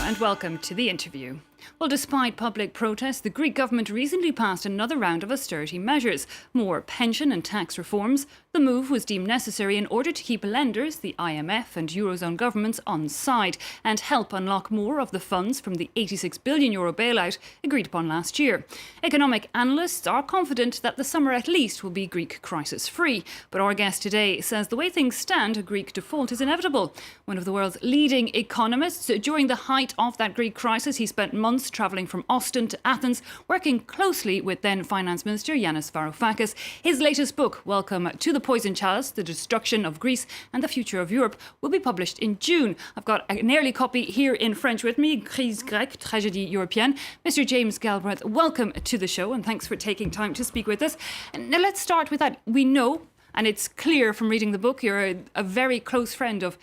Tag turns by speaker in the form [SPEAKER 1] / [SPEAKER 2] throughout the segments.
[SPEAKER 1] and welcome to The Interview. Well, despite public protests, the Greek government recently passed another round of austerity measures, more pension and tax reforms. The move was deemed necessary in order to keep lenders, the IMF and Eurozone governments, on side and help unlock more of the funds from the €86 billion bailout agreed upon last year. Economic analysts are confident that the summer at least will be Greek crisis-free. But our guest today says the way things stand, a Greek default is inevitable. One of the world's leading economists, during the height of that Greek crisis, he spent months travelling from Austin to Athens, working closely with then Finance Minister Yanis Varofakis. His latest book, Welcome to the Poisoned Chalice, The Destruction of Greece and the Future of Europe, will be published in June. I've got an early copy here in French with me, Crise grecque, Tragédie européenne. Mr. James Galbraith, welcome to the show and thanks for taking time to speak with us. Now let's start with that. We know, and it's clear from reading the book, you're a very close friend of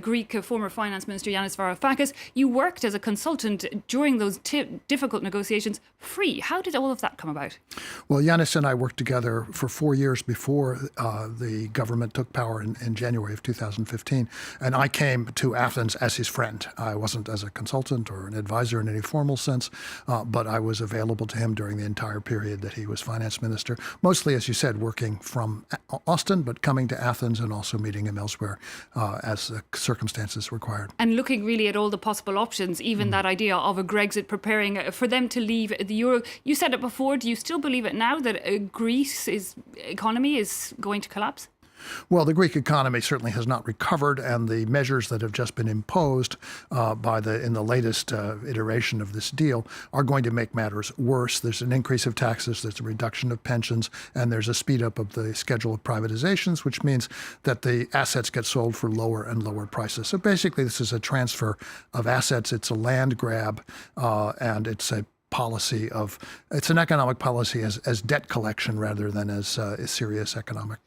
[SPEAKER 1] Greek former Finance Minister Yanis Varoufakis. You worked as a consultant during those difficult negotiations free. How did all of that come about?
[SPEAKER 2] Well, Yanis and I worked together for 4 years before the government took power in January of 2015. And I came to Athens as his friend. I wasn't as a consultant or an advisor in any formal sense, but I was available to him during the entire period that he was finance minister, mostly, as you said, working from Austin, but coming to Athens and also meeting him elsewhere as the circumstances required. And
[SPEAKER 1] looking really at all the possible options, even that idea of a Brexit, preparing for them to leave the euro. You said it before. Do you still believe it now that Greece's economy is going to collapse?
[SPEAKER 2] Well, the Greek economy certainly has not recovered, and the measures that have just been imposed in the latest iteration of this deal are going to make matters worse. There's an increase of taxes, there's a reduction of pensions, and there's a speed up of the schedule of privatizations, which means that the assets get sold for lower and lower prices. So basically, this is a transfer of assets. It's a land grab, and it's an economic policy as debt collection rather than as serious economic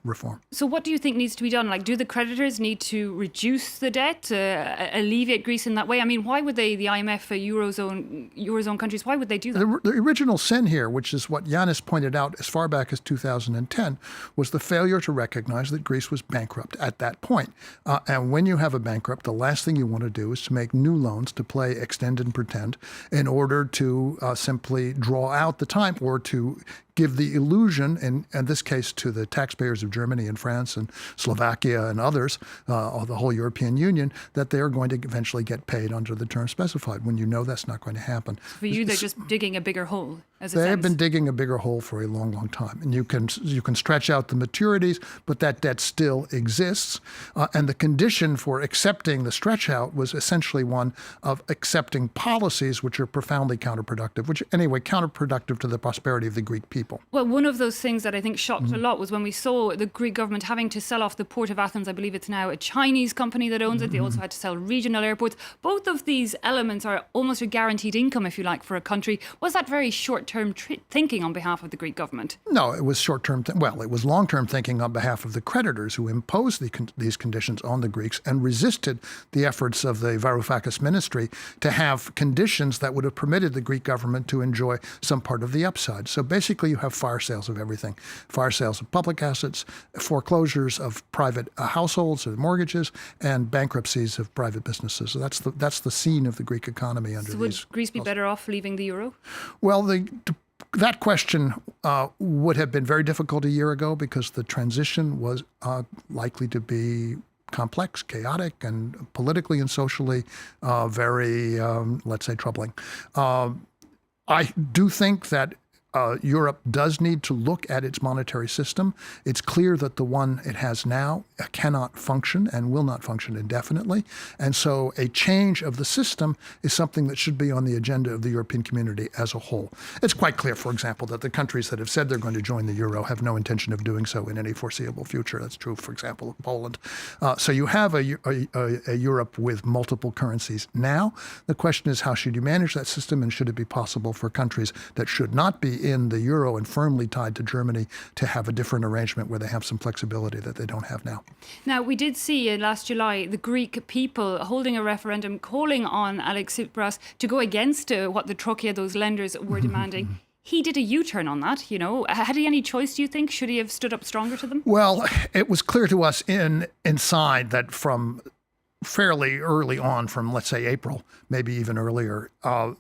[SPEAKER 2] reform.
[SPEAKER 1] So what do you think needs to be done? Like, do the creditors need to reduce the debt, alleviate Greece in that way? I mean, why would they, the IMF, Eurozone countries, why would they do that?
[SPEAKER 2] The original sin here, which is what Yanis pointed out as far back as 2010, was the failure to recognize that Greece was bankrupt at that point. And when you have a bankrupt, the last thing you want to do is to make new loans to play extend and pretend in order to simply draw out the time or to give the illusion, in this case to the taxpayers of Germany and France and Slovakia and others, or the whole European Union, that they are going to eventually get paid under the terms specified, when you know that's not going to happen.
[SPEAKER 1] For you, they're just digging a bigger hole, as a
[SPEAKER 2] They
[SPEAKER 1] sense.
[SPEAKER 2] have been digging a bigger hole for a long, long time. And you can stretch out the maturities, but that debt still exists. And the condition for accepting the stretch out was essentially one of accepting policies which are profoundly counterproductive, counterproductive to the prosperity of the Greek people.
[SPEAKER 1] Well, one of those things that I think shocked a lot was when we saw the Greek government having to sell off the port of Athens. I believe it's now a Chinese company that owns it. They also had to sell regional airports. Both of these elements are almost a guaranteed income, if you like, for a country. Was that very short-term thinking on behalf of the Greek government?
[SPEAKER 2] No, it was short-term. It was long-term thinking on behalf of the creditors who imposed these conditions on the Greeks and resisted the efforts of the Varoufakis ministry to have conditions that would have permitted the Greek government to enjoy some part of the upside. So basically, you have fire sales of everything. Fire sales of public assets, foreclosures of private households and mortgages, and bankruptcies of private businesses. So that's the scene of the Greek economy under these.
[SPEAKER 1] Would Greece be better off leaving the euro?
[SPEAKER 2] Well, that question would have been very difficult a year ago because the transition was likely to be complex, chaotic, and politically and socially very, let's say, troubling. I do think that Europe does need to look at its monetary system. It's clear that the one it has now cannot function and will not function indefinitely. And so a change of the system is something that should be on the agenda of the European community as a whole. It's quite clear, for example, that the countries that have said they're going to join the euro have no intention of doing so in any foreseeable future. That's true, for example, of Poland. So you have a Europe with multiple currencies now. The question is, how should you manage that system, and should it be possible for countries that should not be in the euro and firmly tied to Germany to have a different arrangement where they have some flexibility that they don't have now?
[SPEAKER 1] Now, we did see last July the Greek people holding a referendum calling on Alex Tsipras to go against what the Troika, those lenders, were demanding. He did a U-turn on that, you know. Had he any choice, do you think? Should he have stood up stronger to them?
[SPEAKER 2] Well, it was clear to us inside that from fairly early on, from let's say April, maybe even earlier,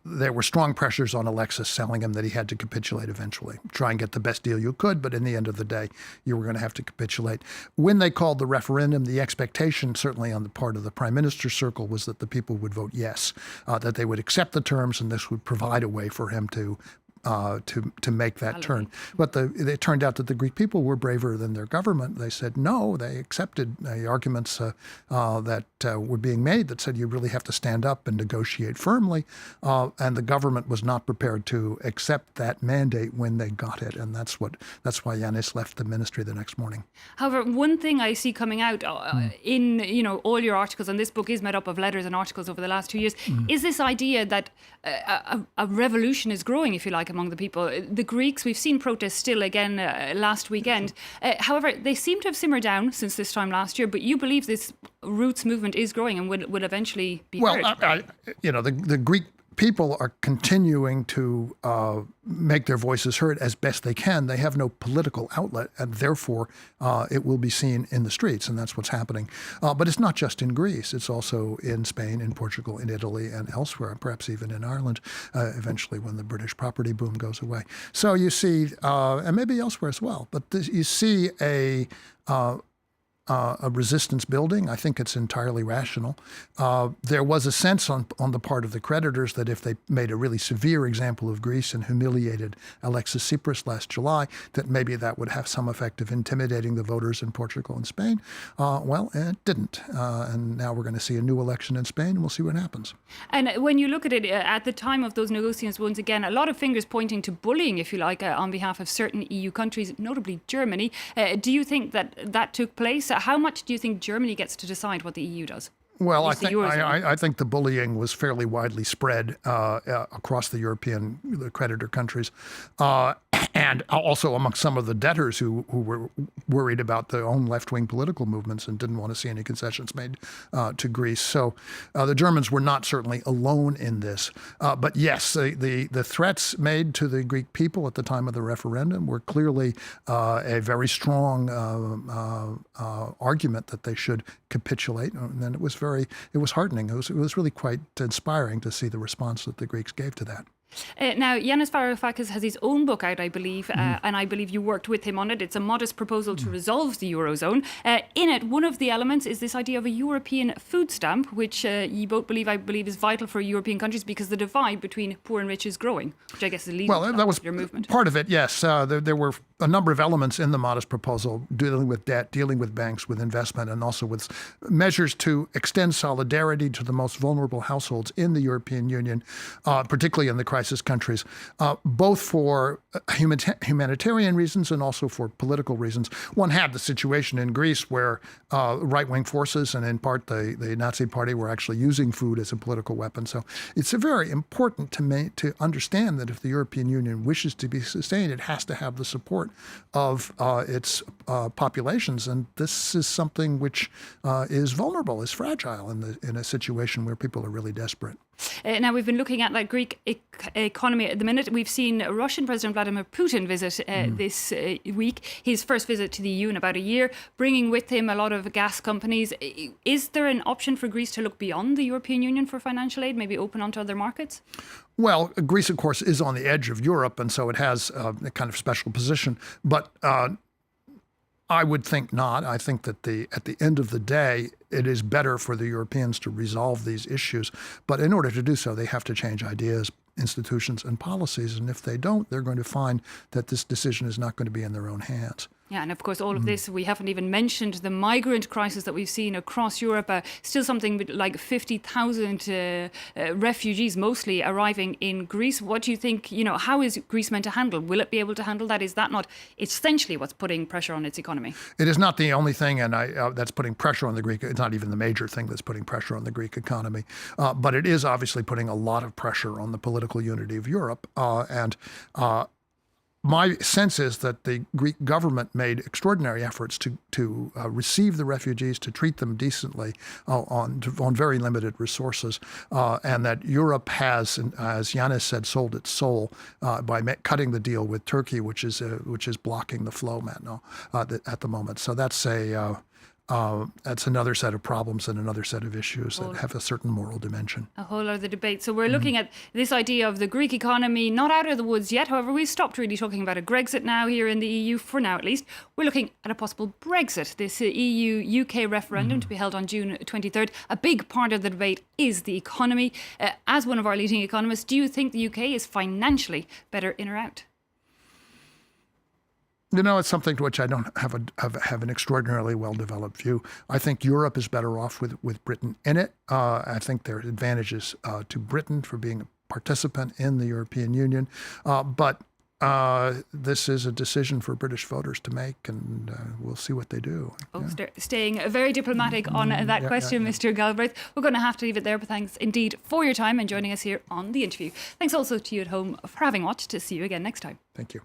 [SPEAKER 2] there were strong pressures on Alexis telling him that he had to capitulate eventually. Try and get the best deal you could, but in the end of the day, you were going to have to capitulate. When they called the referendum, the expectation, certainly on the part of the prime minister's circle, was that the people would vote yes, that they would accept the terms, and this would provide a way for him to make that turn. But it turned out that the Greek people were braver than their government. They said no. They accepted the arguments that were being made that said you really have to stand up and negotiate firmly. And the government was not prepared to accept that mandate when they got it. And that's why Yanis left the ministry the next morning.
[SPEAKER 1] However, one thing I see coming out in all your articles, and this book is made up of letters and articles over the last 2 years, is this idea that a revolution is growing, if you like, among the people. The Greeks, we've seen protests still again last weekend. However, they seem to have simmered down since this time last year, but you believe this roots movement is growing and will eventually be heard.
[SPEAKER 2] Well, the Greek people are continuing to make their voices heard as best they can. They have no political outlet, and therefore it will be seen in the streets, and that's what's happening. But it's not just in Greece. It's also in Spain, in Portugal, in Italy, and elsewhere, perhaps even in Ireland, eventually when the British property boom goes away. So you see, and maybe elsewhere as well, but you see a resistance building. I think it's entirely rational. There was a sense on the part of the creditors that if they made a really severe example of Greece and humiliated Alexis Tsipras last July, that maybe that would have some effect of intimidating the voters in Portugal and Spain. Well, it didn't. And now we're going to see a new election in Spain, and we'll see what happens.
[SPEAKER 1] And when you look at it, at the time of those negotiations, once again, a lot of fingers pointing to bullying, if you like, on behalf of certain EU countries, notably Germany. Do you think that took place? How much do you think Germany gets to decide what the EU does?
[SPEAKER 2] Well, I think the bullying was fairly widely spread across the creditor countries, and also among some of the debtors who were worried about their own left-wing political movements and didn't want to see any concessions made to Greece. So the Germans were not certainly alone in this. But yes, the threats made to the Greek people at the time of the referendum were clearly a very strong argument that they should capitulate. And then it was heartening. It was really quite inspiring to see the response that the Greeks gave to that.
[SPEAKER 1] Now, Yanis Varoufakis has his own book out, I believe, and I believe you worked with him on it. It's a modest proposal to resolve the Eurozone. In it, one of the elements is this idea of a European food stamp, which you both believe, I believe, is vital for European countries because the divide between poor and rich is growing, which I guess is leading to
[SPEAKER 2] that was
[SPEAKER 1] your movement.
[SPEAKER 2] Part of it, yes. There were a number of elements in the modest proposal dealing with debt, dealing with banks, with investment, and also with measures to extend solidarity to the most vulnerable households in the European Union, particularly in the crisis countries, both for humanitarian reasons and also for political reasons. One had the situation in Greece where right-wing forces and in part the Nazi Party were actually using food as a political weapon. So it's very important to understand that if the European Union wishes to be sustained, it has to have the support of its populations. And this is something which is vulnerable, is fragile in a situation where people are really desperate.
[SPEAKER 1] Now, we've been looking at Greek economy at the minute. We've seen Russian President Vladimir Putin visit this week, his first visit to the EU in about a year, bringing with him a lot of gas companies. Is there an option for Greece to look beyond the European Union for financial aid, maybe open onto other markets?
[SPEAKER 2] Well, Greece, of course, is on the edge of Europe, and so it has a kind of special position. But I would think not. I think that at the end of the day, it is better for the Europeans to resolve these issues. But in order to do so, they have to change ideas, institutions, and policies. And if they don't, they're going to find that this decision is not going to be in their own hands.
[SPEAKER 1] Yeah, and of course, all of this, we haven't even mentioned the migrant crisis that we've seen across Europe. Still something like 50,000 refugees mostly arriving in Greece. What do you think, how is Greece meant to handle? Will it be able to handle that? Is that not essentially what's putting pressure on its economy? It
[SPEAKER 2] is not the only thing that's putting pressure on the Greek. It's not even the major thing that's putting pressure on the Greek economy. But it is obviously putting a lot of pressure on the political unity of Europe. My sense is that the Greek government made extraordinary efforts to receive the refugees, to treat them decently on very limited resources, and that Europe has, as Yanis said, sold its soul by cutting the deal with Turkey, which is blocking the flow at the moment. So that's that's another set of problems and another set of issues that have a certain moral dimension.
[SPEAKER 1] A whole other debate. So we're looking at this idea of the Greek economy, not out of the woods yet. However, we've stopped really talking about a Grexit now here in the EU, for now at least. We're looking at a possible Brexit, this EU-UK referendum to be held on June 23rd. A big part of the debate is the economy. As one of our leading economists, do you think the UK is financially better in or out?
[SPEAKER 2] It's something to which I don't have an extraordinarily well-developed view. I think Europe is better off with Britain in it. I think there are advantages to Britain for being a participant in the European Union. But this is a decision for British voters to make, and we'll see what they do.
[SPEAKER 1] Staying very diplomatic on that question, Mr. Galbraith. We're going to have to leave it there, but thanks indeed for your time and joining us here on The Interview. Thanks also to you at home for having watched. To see you again next time.
[SPEAKER 2] Thank you.